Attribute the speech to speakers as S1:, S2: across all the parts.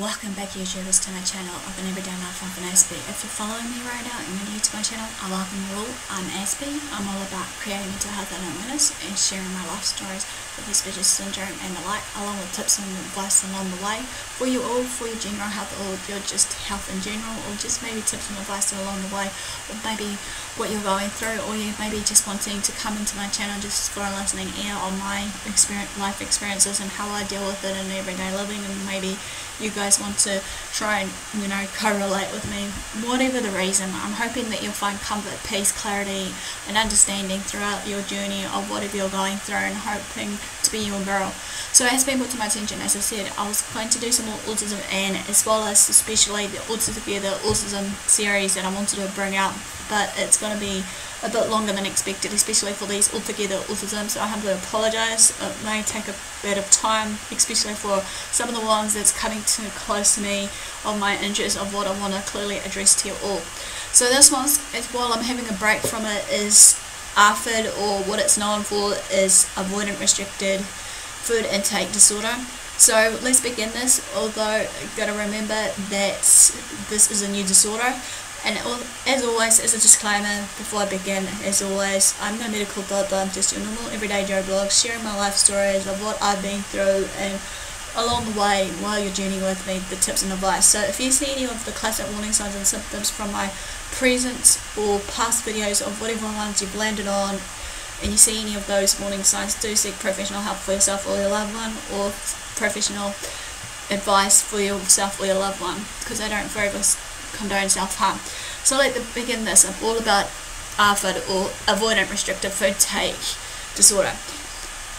S1: Welcome back YouTubers to my channel of an Everyday Life of an Aspie. If you're following me right now and you're new to my channel, I welcome you all. I'm Aspie. I'm all about creating mental health and awareness and sharing my life stories with Asperger's syndrome and the like, along with tips and advice along the way for you all, for your general health or your just health in general, or just maybe tips and advice along the way, or maybe what you're going through, or you maybe just wanting to come into my channel just for a listening ear on my life experiences and how I deal with it in everyday living, and maybe you guys want to try and correlate with me. Whatever the reason, I'm hoping that you'll find comfort, peace, clarity and understanding throughout your journey of whatever you're going through, and hoping to be your girl. So it has been put to my attention, as I said, I was going to do some more autism, and as well as especially the autism series that I wanted to bring out, but it's going to be a bit longer than expected, especially for these altogether autism, so I humbly apologise. It may take a bit of time, especially for some of the ones that's coming too close to me of my interest of what I want to clearly address to you all. So this one, while I'm having a break from it, is ARFID, or what it's known for is avoidant restricted food intake disorder. So let's begin this, although you've got to remember that this is a new disorder. And as always, as a disclaimer before I begin, as always, I'm no medical doctor, I'm just your normal everyday Joe blog, sharing my life stories of what I've been through, and along the way, while you're journeying with me, the tips and advice. So if you see any of the classic warning signs and symptoms from my present or past videos of whatever ones you've landed on, and you see any of those warning signs, do seek professional help for yourself or your loved one, or professional advice for yourself or your loved one, because I don't forever condone self-harm. So let's begin this. I'm all about ARFID, or avoidant restrictive food intake disorder.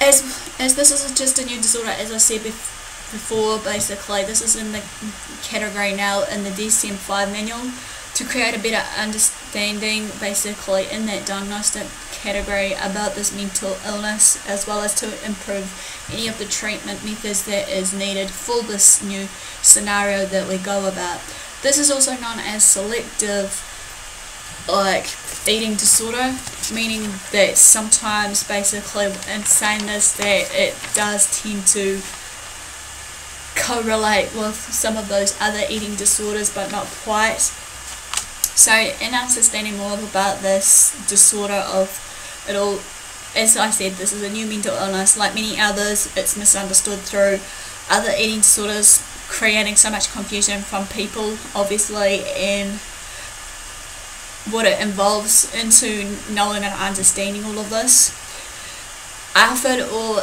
S1: As this is just a new disorder, as I said before, basically this is in the category now in the DSM-5 manual, to create a better understanding basically in that diagnostic category about this mental illness, as well as to improve any of the treatment methods that is needed for this new scenario that we go about. This is also known as selective eating disorder, meaning that sometimes basically in saying this, that it does tend to correlate with some of those other eating disorders, but not quite. So in understanding more about this disorder of it all, as I said, this is a new mental illness. Like many others, it's misunderstood through other eating disorders, creating so much confusion from people, obviously, and what it involves into knowing and understanding all of this. ARFID, or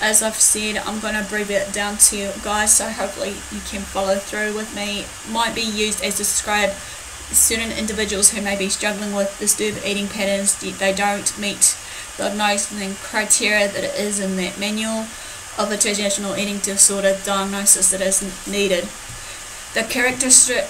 S1: as I've said, I'm going to abbreviate it down to you guys, so hopefully you can follow through with me, might be used as to describe certain individuals who may be struggling with disturbed eating patterns. They don't meet the diagnosing criteria that it is in that manual of a traditional eating disorder diagnosis that is needed. The characteristic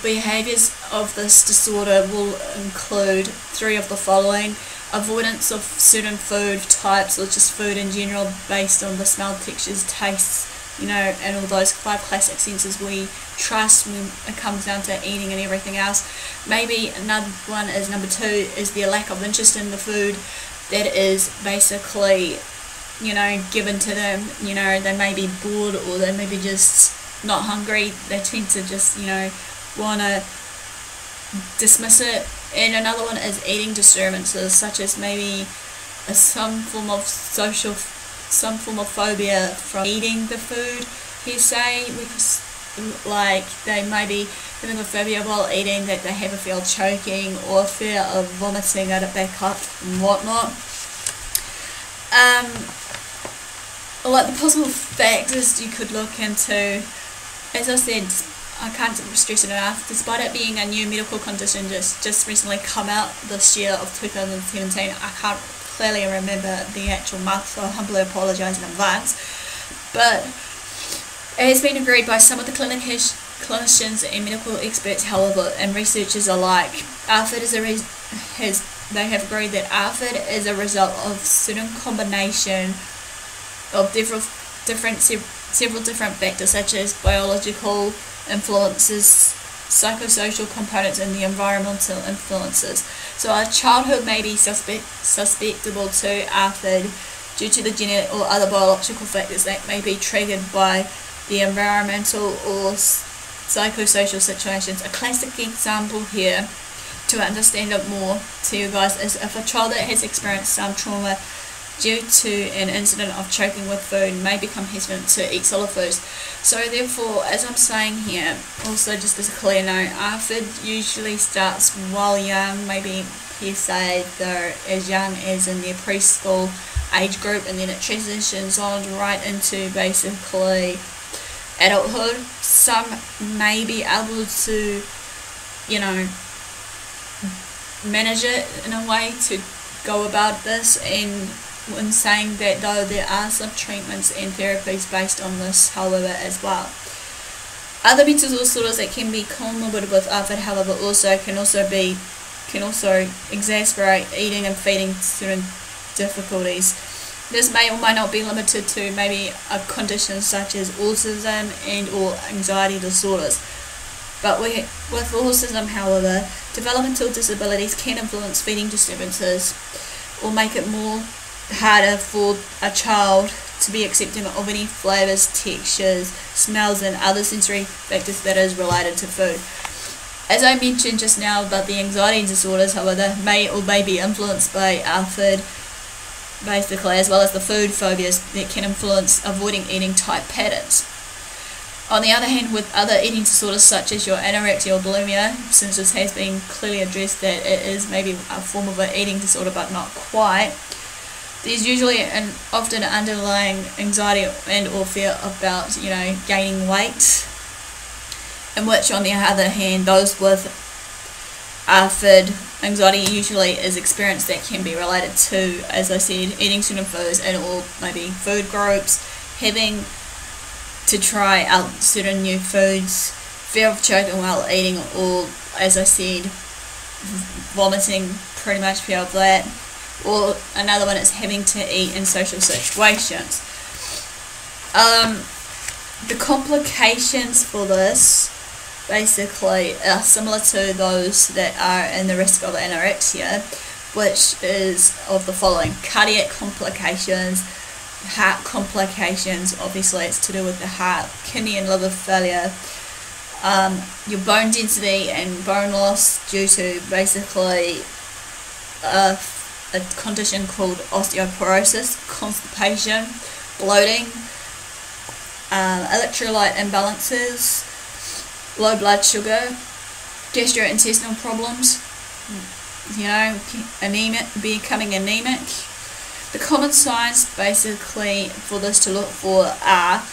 S1: behaviours of this disorder will include three of the following: avoidance of certain food types, or just food in general, based on the smell, textures, tastes, and all those 5 classic senses we trust when it comes down to eating and everything else. Maybe another one is number 2 is the lack of interest in the food that is basically given to them. They may be bored, or they may be just not hungry. They tend to just want to dismiss it. And another one is eating disturbances, such as maybe some form of phobia from eating the food, you say, because they may be having a phobia while eating, that they have a fear of choking or fear of vomiting out of their cup and whatnot. The possible factors you could look into, as I said, I can't stress it enough, despite it being a new medical condition just recently come out this year of 2017, I can't clearly remember the actual month, so I humbly apologise in advance, but it has been agreed by some of the clinicians and medical experts, however, and researchers alike, they have agreed that ARFID is a result of certain combination of several different factors, such as biological influences, psychosocial components, and the environmental influences. So our childhood may be susceptible to ARFID due to the genetic or other biological factors that may be triggered by the environmental or psychosocial situations. A classic example here to understand it more to you guys is if a child that has experienced some trauma due to an incident of choking with food may become hesitant to eat solid foods. So therefore, as I'm saying here, also just as a clear note, ARFID usually starts while young, maybe you say they're as young as in their preschool age group, and then it transitions on right into basically adulthood. Some may be able to, you know, manage it in a way to go about this, and when saying that though, there are some treatments and therapies based on this however as well. Other mental disorders that can be comorbid with ARFID however can also exacerbate eating and feeding certain difficulties. This may or may not be limited to maybe a condition such as autism and or anxiety disorders. But with autism, however, developmental disabilities can influence feeding disturbances or make it more harder for a child to be accepting of any flavours, textures, smells and other sensory factors that is related to food. As I mentioned just now about the anxiety disorders, however, may be influenced by ARFID basically, as well as the food phobias that can influence avoiding eating type patterns. On the other hand, with other eating disorders such as your anorexia or bulimia, since this has been clearly addressed that it is maybe a form of an eating disorder but not quite, there's usually an often underlying anxiety and or fear about, you know, gaining weight, in which on the other hand, those with ARFID anxiety usually is experience that can be related to, as I said, eating certain foods and or maybe food groups, having to try out certain new foods, fear of choking while eating, or as I said, vomiting, pretty much fear of that. Or another one is having to eat in social situations. The complications for this basically are similar to those that are in the risk of anorexia, which is of the following: cardiac complications, heart complications, obviously it's to do with the heart, kidney and liver failure, your bone density and bone loss due to basically a condition called osteoporosis, constipation, bloating, electrolyte imbalances, low blood sugar, gastrointestinal problems, you know, anemia, becoming anemic. The common signs basically for this to look for are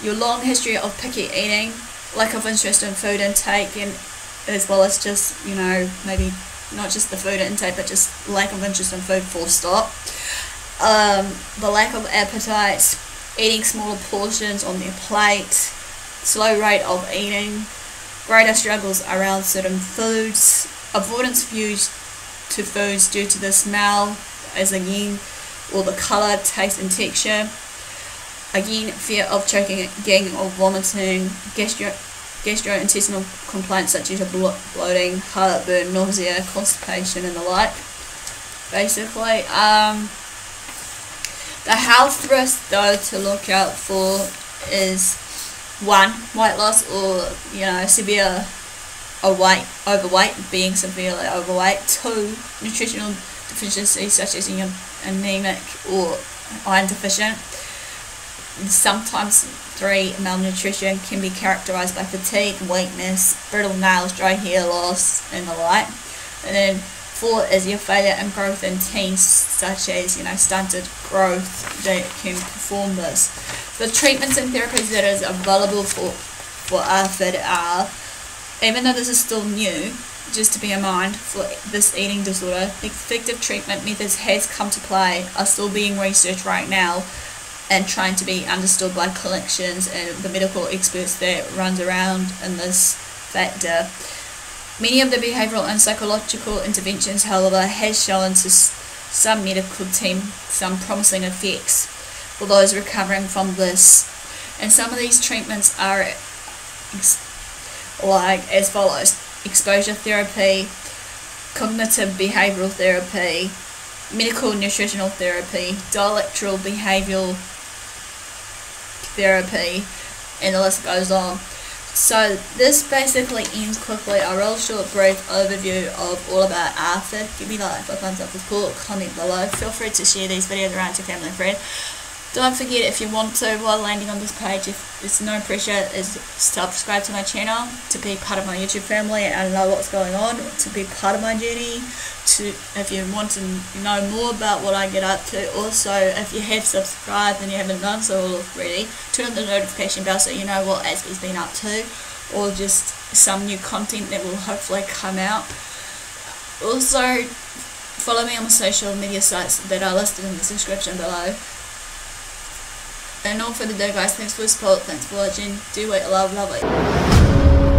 S1: your long history of picky eating, lack of interest in food intake, and as well as just, you know, maybe not just the food intake but just lack of interest in food full stop. The lack of appetite, eating smaller portions on their plate, slow rate of eating, greater struggles around certain foods, avoidance views to foods due to the smell, as again, or the colour, taste and texture. Again, fear of choking, gagging or vomiting, gastrointestinal complaints such as bloating, heartburn, nausea, constipation and the like. Basically, the health risk though to look out for is 1. Weight loss or, you know, severe overweight, being severely overweight. 2. Nutritional deficiencies such as anemic or iron deficient. Sometimes 3. Malnutrition can be characterized by fatigue, weakness, brittle nails, dry hair loss and the like. And then 4 is your failure in growth in teens, such as, you know, stunted growth that can perform this. The treatments and therapies that is available for ARFID are, even though this is still new, just to bear in mind for this eating disorder, effective treatment methods has come to play, are still being researched right now and trying to be understood by clinicians and the medical experts that runs around in this factor. Many of the behavioural and psychological interventions, however, has shown to some medical team some promising effects for those recovering from this. And some of these treatments are like as follows: exposure therapy, cognitive behavioural therapy, medical nutritional therapy, dialectical behavioural therapy, and the list goes on. So this basically ends quickly a real short brief overview of all about Arthur. Give me like a thumbs up if cool, comment below. Feel free to share these videos around to your family and friends. Don't forget, if you want to, while landing on this page, if there's no pressure, is subscribe to my channel to be part of my YouTube family and know what's going on, to be part of my journey. If you want to know more about what I get up to. Also, if you have subscribed and you haven't done so already, turn on the notification bell so you know what Aspie's been up to, or just some new content that will hopefully come out. Also, follow me on my social media sites that are listed in the description below. And all further ado guys, thanks for the support, thanks for watching, do it, love it.